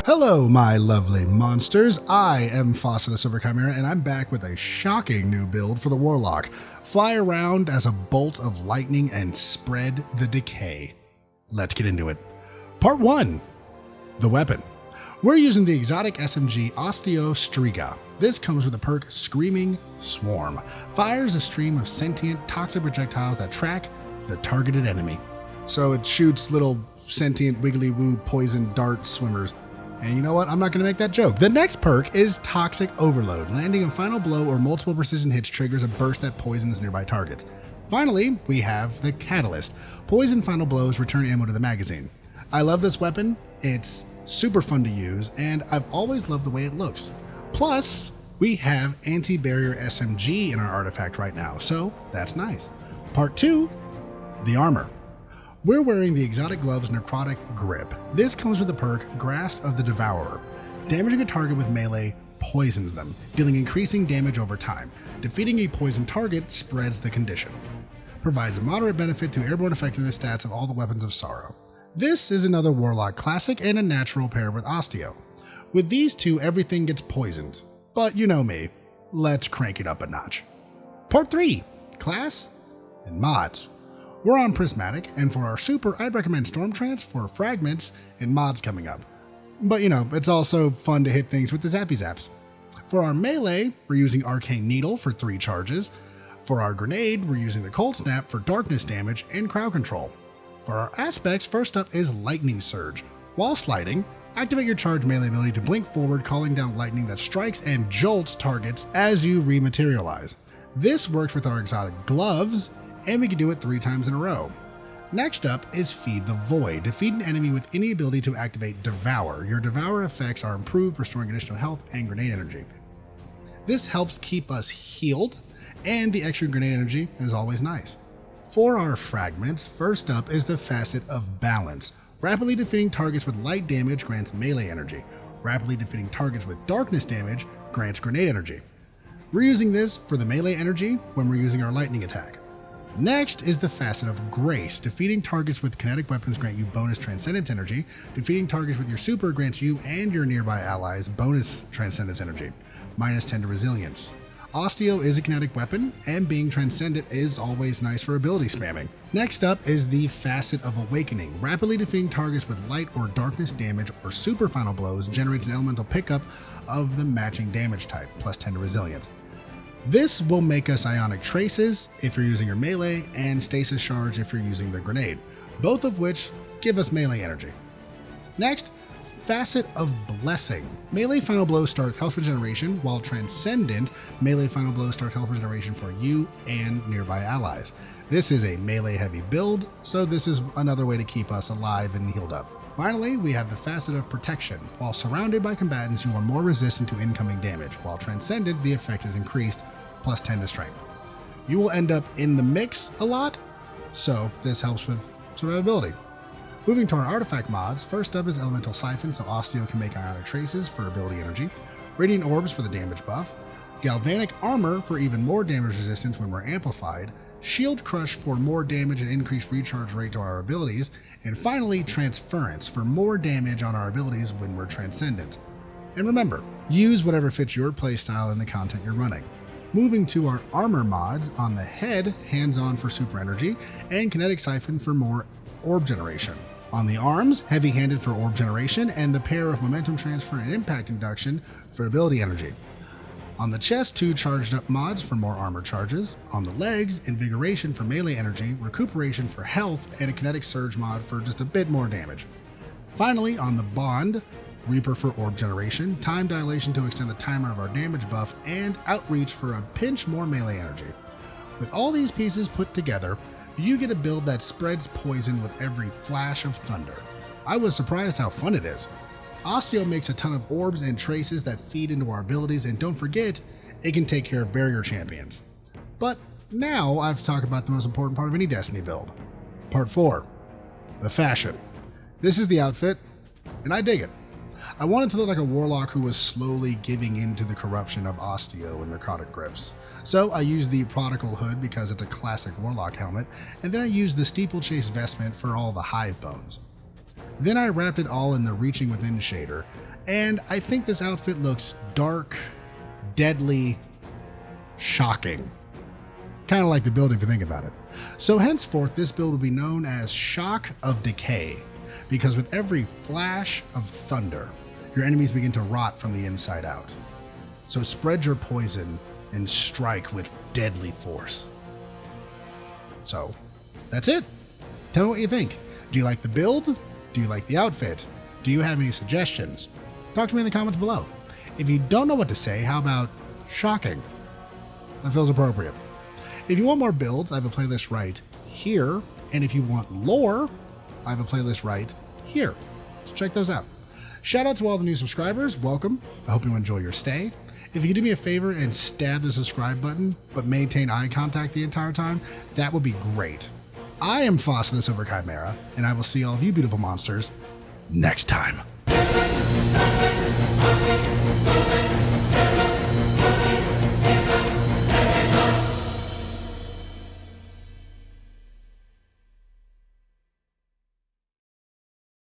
Hello, my lovely monsters. I am Fasa the Silver Chimera, and I'm back with a shocking new build for the Warlock. Fly around as a bolt of lightning and spread the decay. Let's get into it. Part 1. The weapon. We're using the exotic SMG Osteo Striga. This comes with the perk Screaming Swarm. Fires a stream of sentient, toxic projectiles that track the targeted enemy. So it shoots little sentient, wiggly-woo, poison dart swimmers. And you know what? I'm not going to make that joke. The next perk is Toxic Overload. Landing a final blow or multiple precision hits triggers a burst that poisons nearby targets. Finally, we have the Catalyst. Poison final blows return ammo to the magazine. I love this weapon. It's super fun to use, and I've always loved the way it looks. Plus, we have Anti-Barrier SMG in our artifact right now, so that's nice. Part 2, the armor. We're wearing the exotic gloves Necrotic grip. This comes with the perk Grasp of the Devourer. Damaging a target with melee poisons them, dealing increasing damage over time. Defeating a poisoned target spreads the condition. Provides a moderate benefit to airborne effectiveness stats of all the weapons of sorrow. This is another Warlock classic and a natural pair with Osteo. With these two, everything gets poisoned. But you know me, let's crank it up a notch. Part 3, class and mods. We're on Prismatic, and for our super, I'd recommend Stormtrance for fragments and mods coming up. But you know, it's also fun to hit things with the Zappy Zaps. For our melee, we're using Arcane Needle for 3 charges. For our grenade, we're using the Cold Snap for darkness damage and crowd control. For our aspects, first up is Lightning Surge. While sliding, activate your charge melee ability to blink forward, calling down lightning that strikes and jolts targets as you rematerialize. This works with our exotic gloves, and we can do it 3 times in a row. Next up is Feed the Void. Defeat an enemy with any ability to activate Devour. Your Devour effects are improved, restoring additional health and grenade energy. This helps keep us healed, and the extra grenade energy is always nice. For our fragments, first up is the Facet of Balance. Rapidly defeating targets with light damage grants melee energy. Rapidly defeating targets with darkness damage grants grenade energy. We're using this for the melee energy when we're using our lightning attack. Next is the Facet of Grace. Defeating targets with kinetic weapons grant you bonus Transcendence energy. Defeating targets with your super grants you and your nearby allies bonus Transcendence energy. Minus 10 to Resilience. Osteo is a kinetic weapon, and being Transcendent is always nice for ability spamming. Next up is the Facet of Awakening. Rapidly defeating targets with light or darkness damage or super final blows generates an elemental pickup of the matching damage type, plus 10 to Resilience. This will make us Ionic Traces if you're using your melee, and Stasis Shards if you're using the grenade, both of which give us melee energy. Next, Facet of Blessing. Melee final blows start health regeneration, while Transcendent melee final blows start health regeneration for you and nearby allies. This is a melee heavy build, so this is another way to keep us alive and healed up. Finally, we have the Facet of Protection. While surrounded by combatants, you are more resistant to incoming damage. While Transcendent, the effect is increased, plus 10 to Strength. You will end up in the mix a lot, so this helps with survivability. Moving to our artifact mods, first up is Elemental Siphon, so Osteo can make Ionic Traces for ability energy, Radiant Orbs for the damage buff, Galvanic Armor for even more damage resistance when we're amplified, Shield Crush for more damage and increased recharge rate to our abilities, and finally Transference for more damage on our abilities when we're Transcendent. And remember, use whatever fits your playstyle and the content you're running. Moving to our armor mods, on the head, Hands-On for super energy, and Kinetic Siphon for more orb generation. On the arms, Heavy-Handed for orb generation, and the pair of momentum transfer and impact induction for ability energy. On the chest, 2 charged up mods for more armor charges. On the legs, Invigoration for melee energy, Recuperation for health, and a Kinetic Surge mod for just a bit more damage. Finally, on the bond, Reaper for orb generation, Time Dilation to extend the timer of our damage buff, and Outreach for a pinch more melee energy. With all these pieces put together, you get a build that spreads poison with every flash of thunder. I was surprised how fun it is. Osteo makes a ton of orbs and traces that feed into our abilities, and don't forget, it can take care of barrier champions. But now I have to talk about the most important part of any Destiny build. Part 4, the fashion. This is the outfit, and I dig it. I wanted to look like a Warlock who was slowly giving in to the corruption of Osteo and Necrotic grips. So I used the Prodigal hood because it's a classic Warlock helmet, and then I used the Steeplechase vestment for all the hive bones. Then I wrapped it all in the Reaching Within shader, And I think this outfit looks dark, deadly, shocking. Kind of like the build if you think about it. So henceforth, this build will be known as Shock of Decay, because with every flash of thunder, your enemies begin to rot from the inside out. So spread your poison and strike with deadly force. So that's it. Tell me what you think. Do you like the build? Do you like the outfit? Do you have any suggestions? Talk to me in the comments below. If you don't know what to say, how about shocking? That feels appropriate. If you want more builds, I have a playlist right here. And if you want lore, I have a playlist right here. So check those out. Shout out to all the new subscribers. Welcome. I hope you enjoy your stay. If you could do me a favor and stab the subscribe button, but maintain eye contact the entire time, that would be great. I am Fasa the Silver Chimera, and I will see all of you beautiful monsters next time.